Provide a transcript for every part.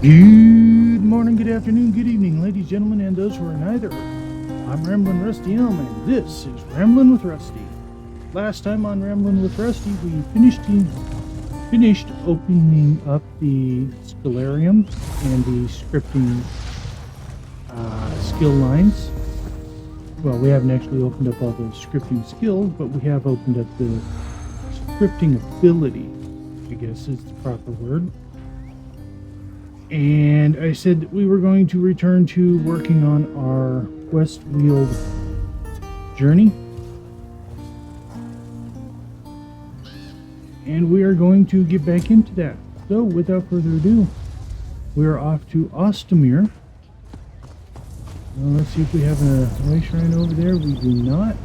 Good morning, good afternoon, good evening, ladies, gentlemen, and those who are neither. I'm Ramblin' Rusty Elm, and this is Ramblin' with Rusty. Last time on Ramblin' with Rusty, we finished opening up the Stellarium and the scripting skill lines. Well, we haven't actually opened up all the scripting skills, but we have opened up the scripting ability, I guess is the proper word. And I said that we were going to return to working on our Westfield journey. And we are going to get back into that. So without further ado, we are off to Ostumir. Well, let's see if we have a way shrine over there. We do not.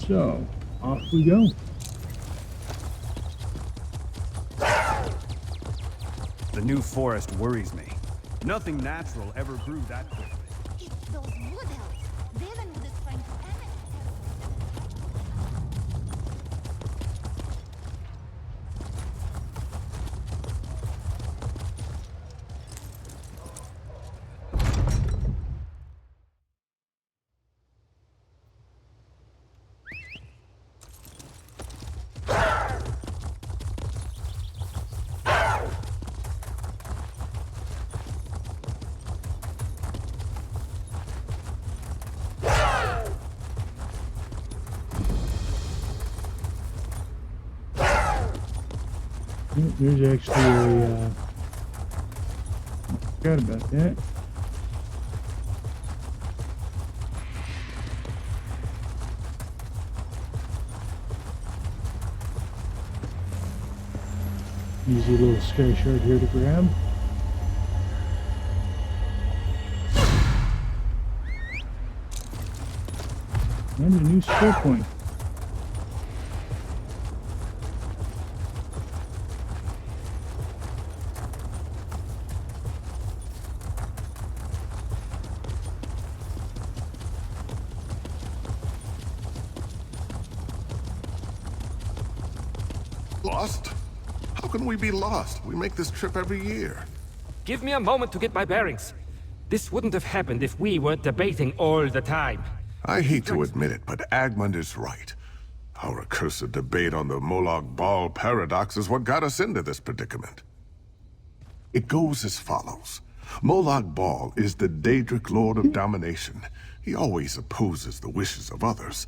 So, off we go. The new forest worries me. Nothing natural ever grew that quickly. It's those wood elves. Valen is trying to annex. There's actually a, forgot about that. Easy little sky shard here to grab. And a new skill point. Lost? How can we be lost? We make this trip every year. Give me a moment to get my bearings. This wouldn't have happened if we weren't debating all the time. I hate to admit it, but Agmund is right. Our accursed debate on the Molag Bal paradox is what got us into this predicament. It goes as follows. Molag Bal is the Daedric Lord of Domination. He always opposes the wishes of others.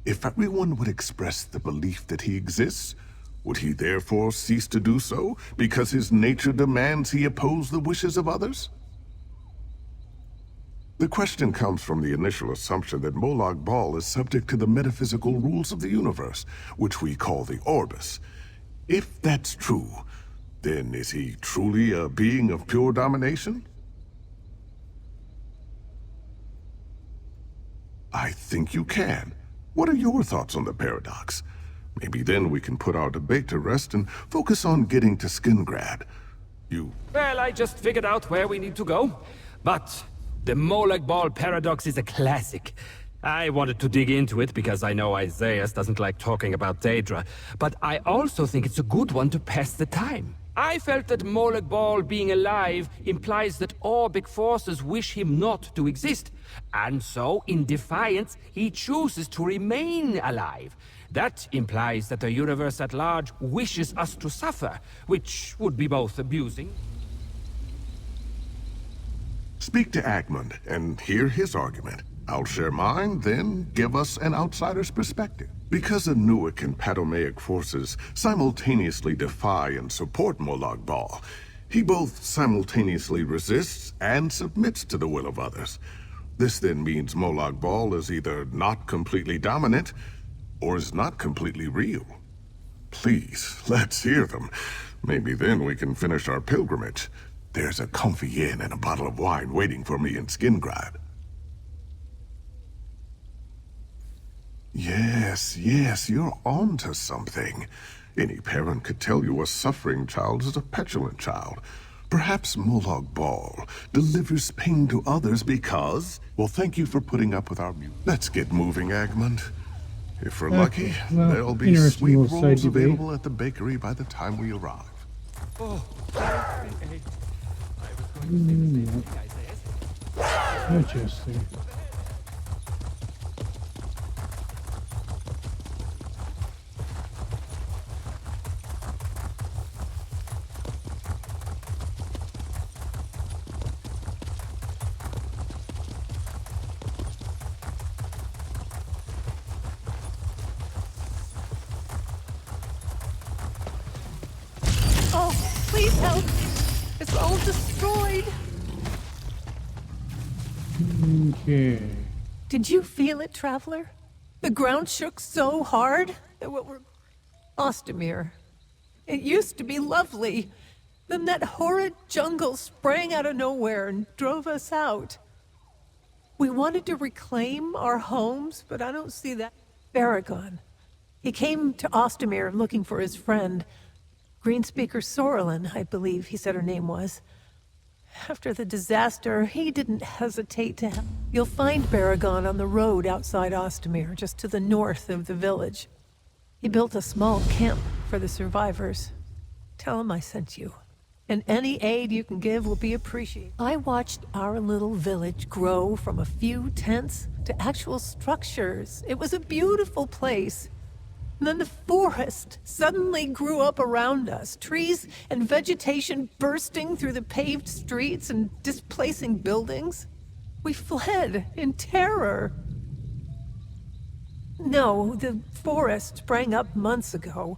If everyone would express the belief that he exists, would he therefore cease to do so because his nature demands he oppose the wishes of others? The question comes from the initial assumption that Molag Bal is subject to the metaphysical rules of the universe, which we call the Orbis. If that's true, then is he truly a being of pure domination? I think you can. What are your thoughts on the paradox? Maybe then we can put our debate to rest and focus on getting to Skingrad. Well, I just figured out where we need to go. But the Molag Bal paradox is a classic. I wanted to dig into it because I know Isaias doesn't like talking about Daedra, but I also think it's a good one to pass the time. I felt that Molag Bal being alive implies that Orbic forces wish him not to exist, and so, in defiance, he chooses to remain alive. That implies that the universe at large wishes us to suffer, which would be both abusing. Speak to Agmund and hear his argument. I'll share mine, then give us an outsider's perspective. Because Anuic and Patomaic forces simultaneously defy and support Molag Bal, he both simultaneously resists and submits to the will of others. This then means Molag Bal is either not completely dominant, or is not completely real. Please, let's hear them. Maybe then we can finish our pilgrimage. There's a comfy inn and a bottle of wine waiting for me in Skingrad. Yes, you're on to something. Any parent could tell you a suffering child is a petulant child. Perhaps Molag Bal delivers pain to others because... Well, thank you for putting up with our mute. Let's get moving, Agmund. If we're lucky, well, there'll be interesting sweet little side rolls debate. available at the bakery by the time we arrive. Oh, thank the eight. I was going to say the same thing, Isaiah. Interesting. Oh, please help! It's all destroyed! Okay. Did you feel it, Traveler? The ground shook so hard that what were... Ostumir. It used to be lovely. Then that horrid jungle sprang out of nowhere and drove us out. We wanted to reclaim our homes, but I don't see that. Baragon. He came to Ostumir looking for his friend. Greenspeaker Sorelin, I believe he said her name was. After the disaster, he didn't hesitate to help. You'll find Baragon on the road outside Ostumir, just to the north of the village. He built a small camp for the survivors. Tell him I sent you. And any aid you can give will be appreciated. I watched our little village grow from a few tents to actual structures. It was a beautiful place. And then the forest suddenly grew up around us, trees and vegetation bursting through the paved streets and displacing buildings. We fled in terror. No, the forest sprang up months ago.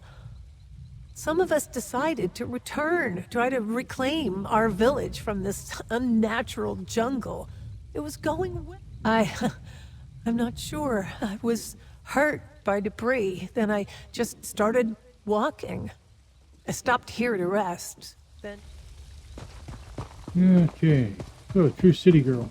Some of us decided to return, try to reclaim our village from this unnatural jungle. It was going away. I'm not sure. I was hurt by debris. Then I just started walking. I stopped here to rest. Then... Okay. Oh, true city girl.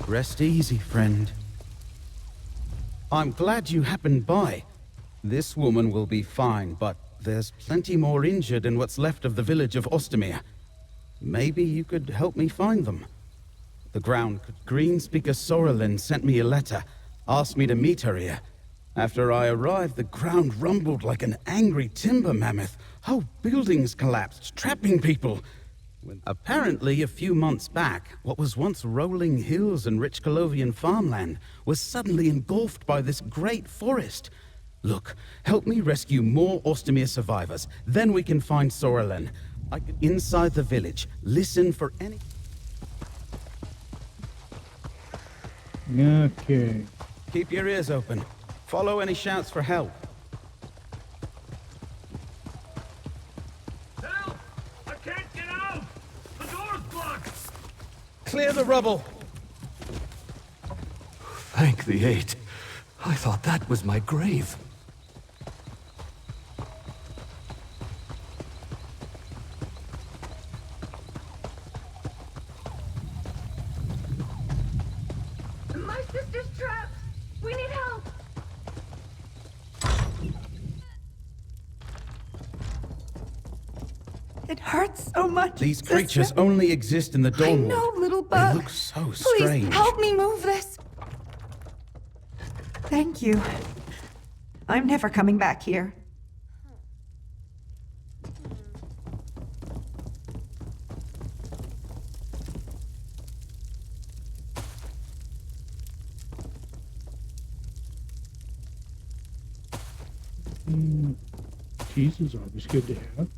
Rest easy, friend. I'm glad you happened by. This woman will be fine, but there's plenty more injured in what's left of the village of Ostumir. Maybe you could help me find them. The Greenspeaker Sorelin sent me a letter, asked me to meet her here. After I arrived, the ground rumbled like an angry timber mammoth. Whole buildings collapsed, trapping people. Apparently, a few months back, what was once rolling hills and rich Colovian farmland was suddenly engulfed by this great forest. Look, help me rescue more Ostumir survivors, then we can find Sorelin. Inside the village, listen for any... Okay. Keep your ears open. Follow any shouts for help. Help! I can't get out! The door's blocked! Clear the rubble! Thank the eight. I thought that was my grave. My sister's trapped. We need help. It hurts so much. These creatures only exist in the I Dawnwood. know, little They bug. look so Please strange. help me move this. Thank you. I'm never coming back here. Cheese is always good to have.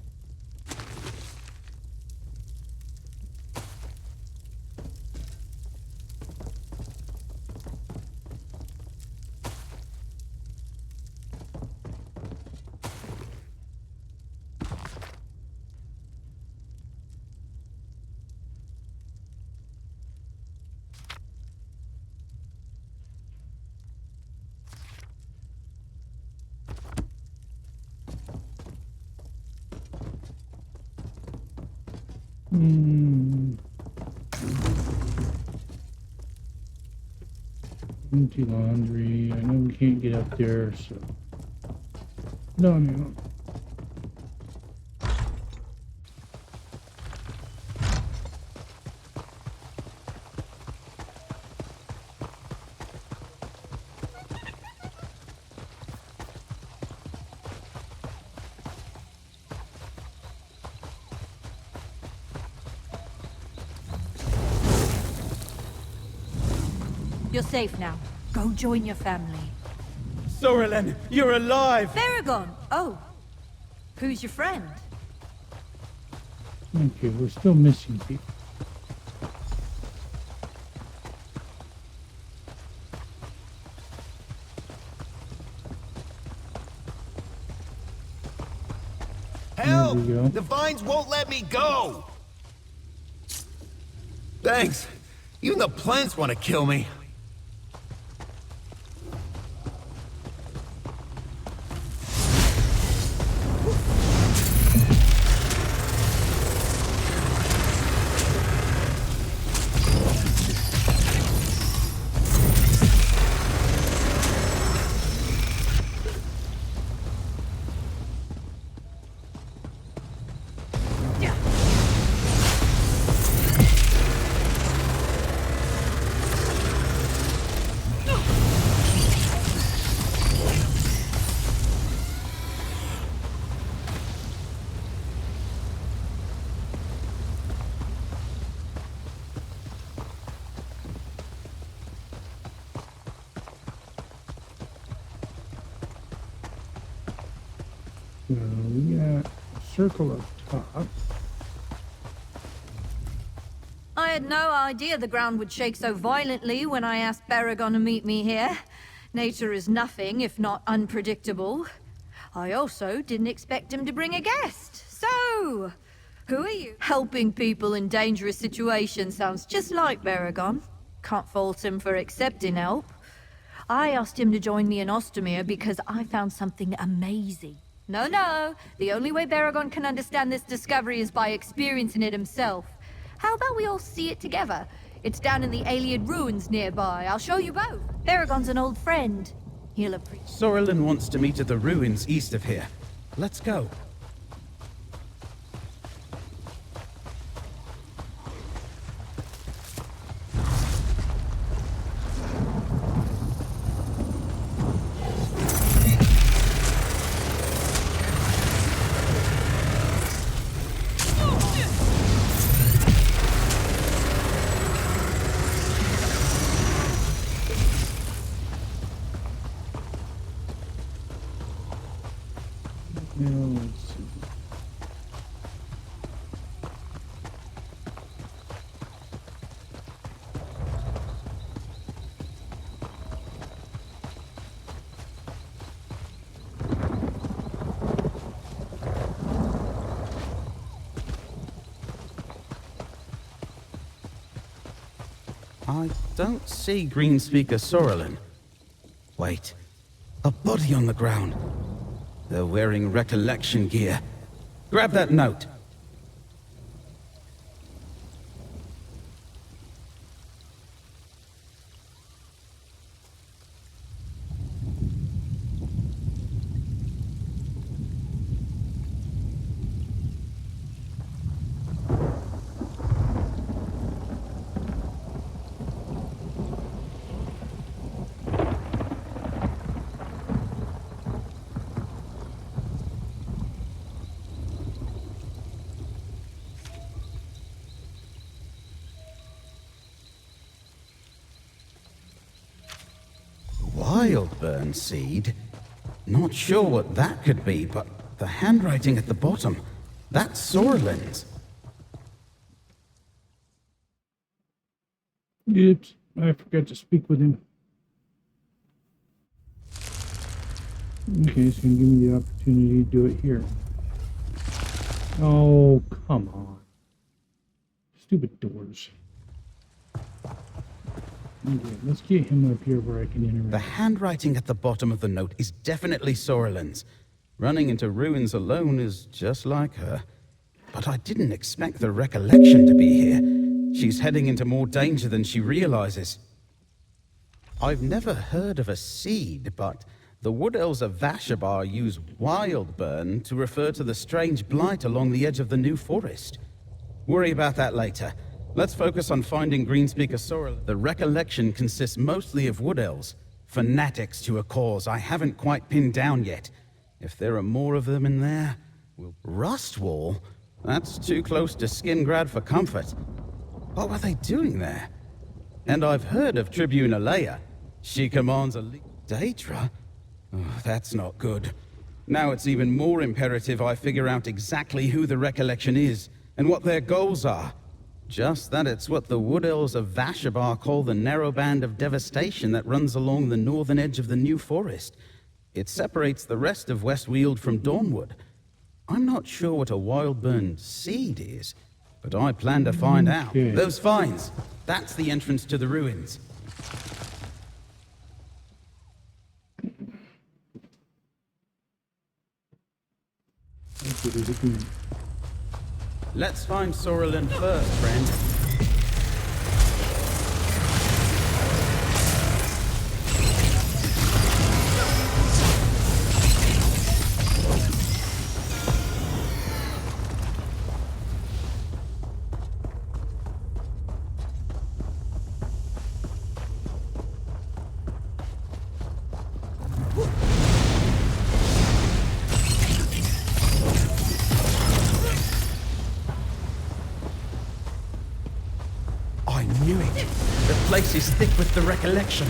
Empty laundry. I know we can't get up there, so No, no. You're safe now. Go join your family. Sorelen, you're alive! Baragon! Oh. Who's your friend? Okay, we're still missing people. Help! There we go. The vines won't let me go! Thanks. Even the plants want to kill me. So we got a circle up top. I had no idea the ground would shake so violently when I asked Baragon to meet me here. Nature is nothing if not unpredictable. I also didn't expect him to bring a guest. So, who are you? Helping people in dangerous situations sounds just like Baragon. Can't fault him for accepting help. I asked him to join me in Ostumir because I found something amazing. No. The only way Baragon can understand this discovery is by experiencing it himself. How about we all see it together? It's down in the Alien ruins nearby. I'll show you both. Baragon's an old friend. He'll appreciate. Sorelen wants to meet at the ruins east of here. Let's go. Now, let's see. I don't see Greenspeaker Sorelen. Wait, a body on the ground. They're wearing recollection gear. Grab that note. Wildburn seed? Not sure what that could be, but the handwriting at the bottom, that's Sorelen's. Oops, I forgot to speak with him. Okay, so give me the opportunity to do it here. Oh, come on. Stupid doors. Okay, let's get him up here where I can interact. The handwriting at the bottom of the note is definitely Sorelen's. Running into ruins alone is just like her. But I didn't expect the recollection to be here. She's heading into more danger than she realizes. I've never heard of a seed, but The Wood Elves of Vashabar use Wildburn to refer to the strange blight along the edge of the New Forest. Worry about that later. Let's focus on finding Greenspeaker Sorrel. The recollection consists mostly of Wood Elves, fanatics to a cause I haven't quite pinned down yet. If there are more of them in there, Rustwall? That's too close to Skingrad for comfort. What were they doing there? And I've heard of Tribune Alea. She commands a Daedra? Oh, that's not good. Now it's even more imperative I figure out exactly who the recollection is, and what their goals are. Just that it's what the Wood Elves of Vashabar call the narrow band of devastation that runs along the northern edge of the New Forest. It separates the rest of Westweald from Dawnwood. I'm not sure what a Wildburn seed is, but I plan to find out. Those vines, that's the entrance to the ruins. Let's find Sorrelin first, friend. The place is thick with the recollection.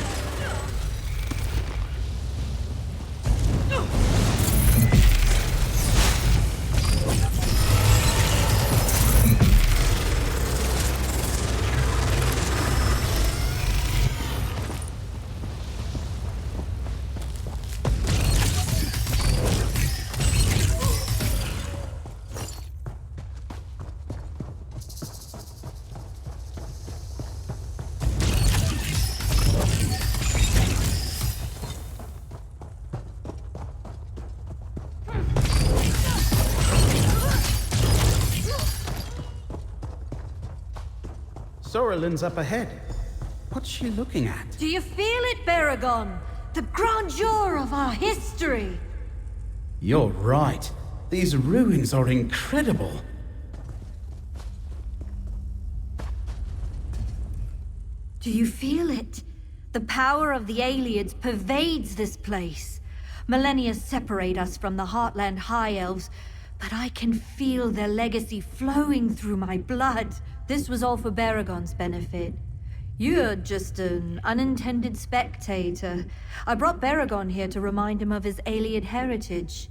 Sorrelin's up ahead. What's she looking at? Do you feel it, Baragon? The grandeur of our history! You're right. These ruins are incredible. Do you feel it? The power of the Ayleids pervades this place. Millennia separate us from the Heartland High Elves, but I can feel their legacy flowing through my blood. This was all for Baragon's benefit. You're just an unintended spectator. I brought Baragon here to remind him of his Ayleid heritage.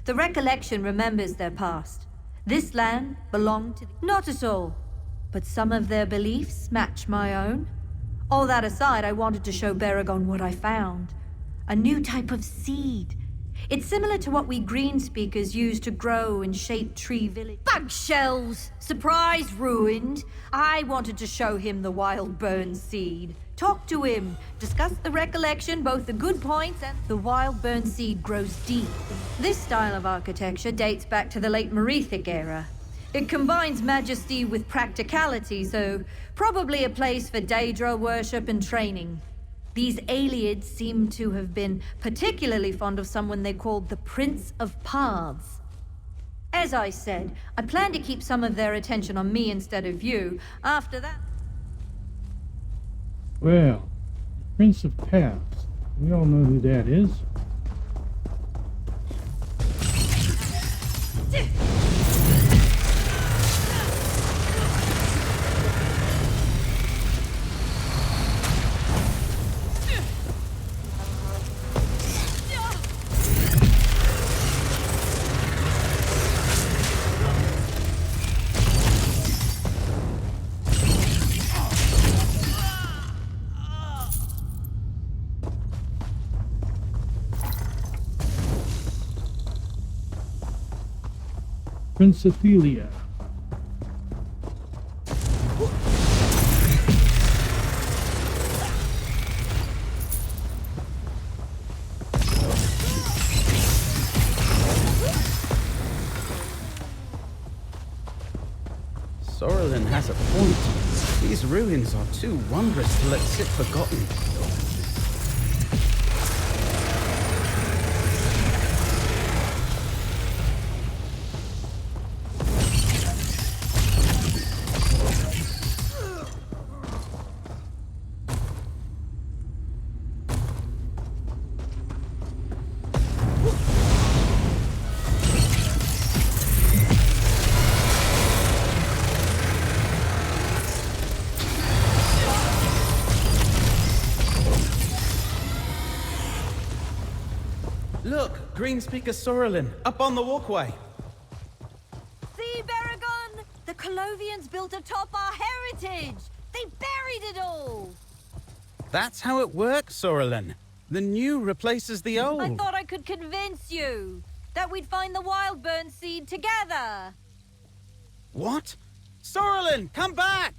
The recollection remembers their past. This land belonged to... Not at all. But some of their beliefs match my own. All that aside, I wanted to show Baragon what I found. A new type of seed. It's similar to what we Greenspeakers use to grow and shape tree village. Bug shells! Surprise ruined! I wanted to show him the Wildburn seed. Talk to him. Discuss the recollection, both the good points and... The Wildburn seed grows deep. This style of architecture dates back to the late Merethic era. It combines majesty with practicality, so probably a place for Daedra worship and training. These Ayleids seem to have been particularly fond of someone they called the Prince of Paths. As I said, I plan to keep some of their attention on me instead of you. After that... Well, Prince of Paths. We all know who that is. Prince Athelia. Sorrelin has a point. These ruins are too wondrous to let sit forgotten. Greenspeaker Sorelin, up on the walkway. See, Baragon? The Colovians built atop our heritage! They buried it all! That's how it works, Sorelin. The new replaces the old. I thought I could convince you that we'd find the Wildburn seed together. What? Sorelin, come back!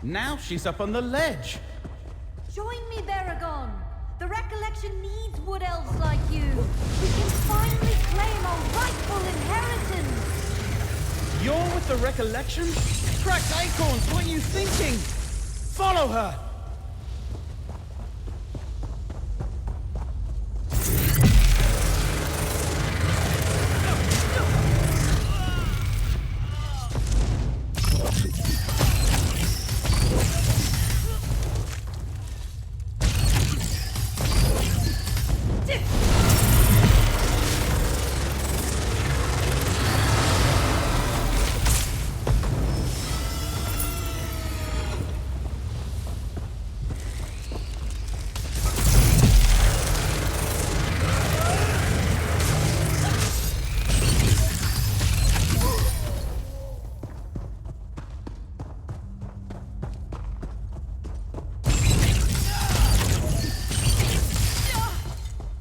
Now she's up on the ledge. Join me, Baragon. The Recollection needs wood elves like you. We can finally claim our rightful inheritance. You're with the Recollection? Cracked acorns, what are you thinking? Follow her!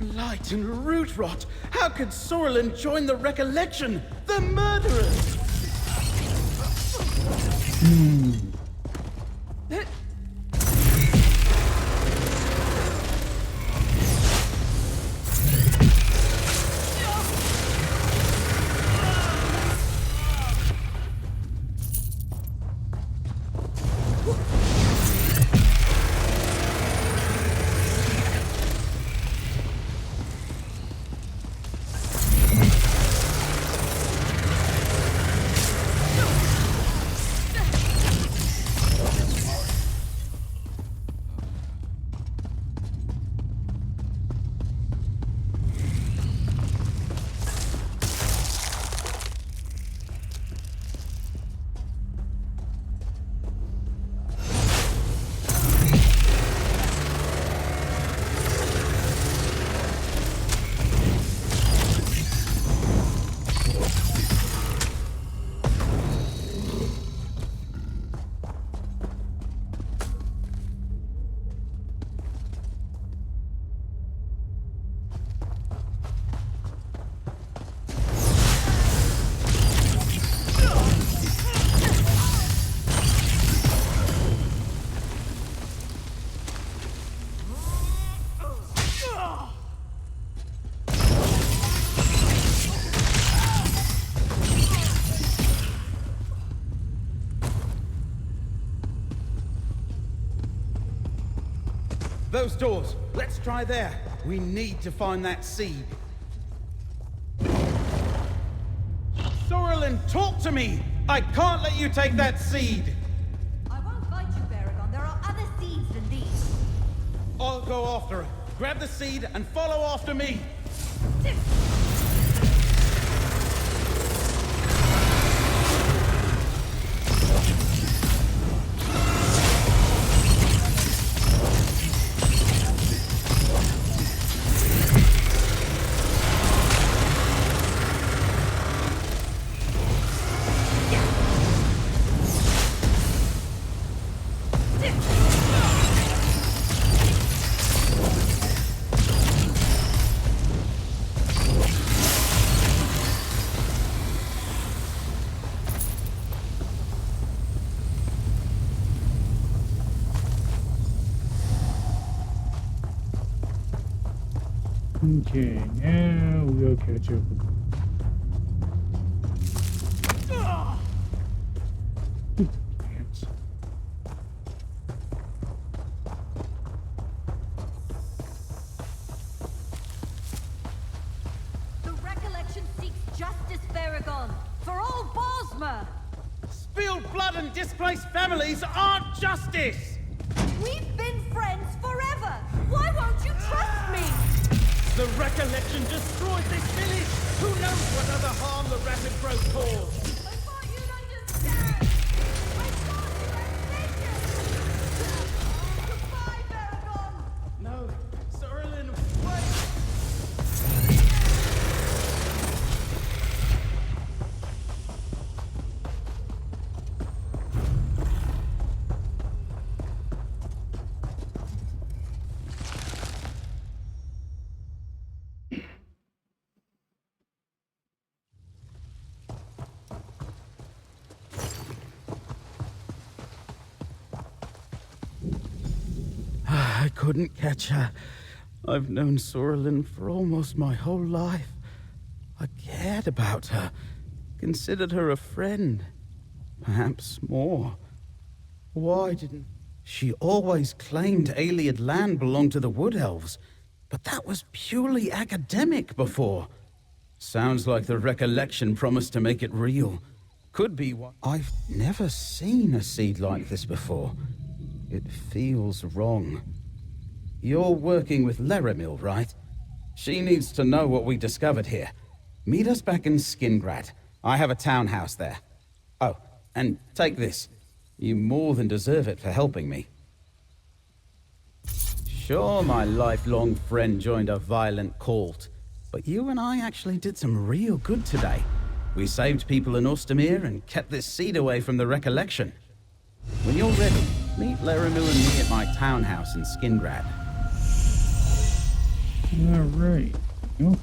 Blight and root rot! How could Sorelin join the Recollection? The murderers! Those doors. Let's try there. We need to find that seed. Sorelin, talk to me! I can't let you take that seed! I won't fight you, Baragon. There are other seeds than these. I'll go after her. Grab the seed and follow after me! Okay, now we'll catch up with them. Baragon! For all Bosmer! Spilled blood and displaced families aren't justice! We've been friends forever! Why won't you trust me? The recollection destroyed this village! Who knows what other harm the rapid growth caused? I thought you'd understand! I thought you were thinking! Goodbye, Baragon! No, Sorlin, wait! I couldn't catch her. I've known Sorlin for almost my whole life. I cared about her, considered her a friend. Perhaps more. Why didn't... She always claimed Ayleid land belonged to the Wood Elves, but that was purely academic before. Sounds like the recollection promised to make it real. Could be what... I've never seen a seed like this before. It feels wrong. You're working with Laramil, right? She needs to know what we discovered here. Meet us back in Skingrad. I have a townhouse there. Oh, and take this. You more than deserve it for helping me. Sure, my lifelong friend joined a violent cult, but you and I actually did some real good today. We saved people in Ostumir and kept this seed away from the recollection. When you're ready, meet Laramil and me at my townhouse in Skingrad. Alright. Well,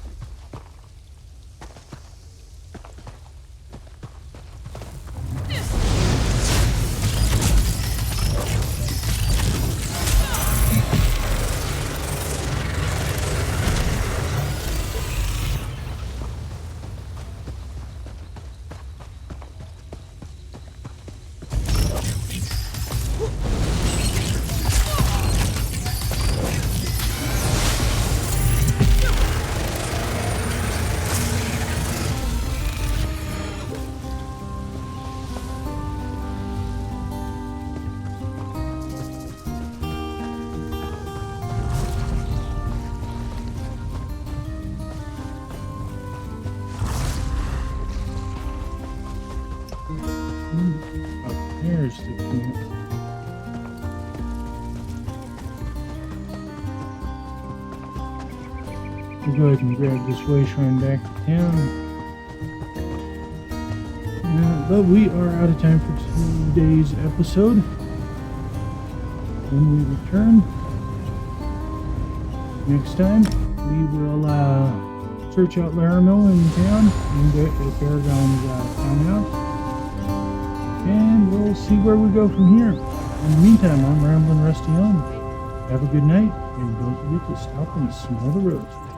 there's the camp. We'll go ahead and grab this way shrine back to town. But we are out of time for today's episode. When we return next time, we will search out Laramil in town and get at Baragon's townhouse. And we'll see where we go from here. In the meantime, I'm Rambling Rusty Helm. Have a good night, and don't forget to stop and smell the roses.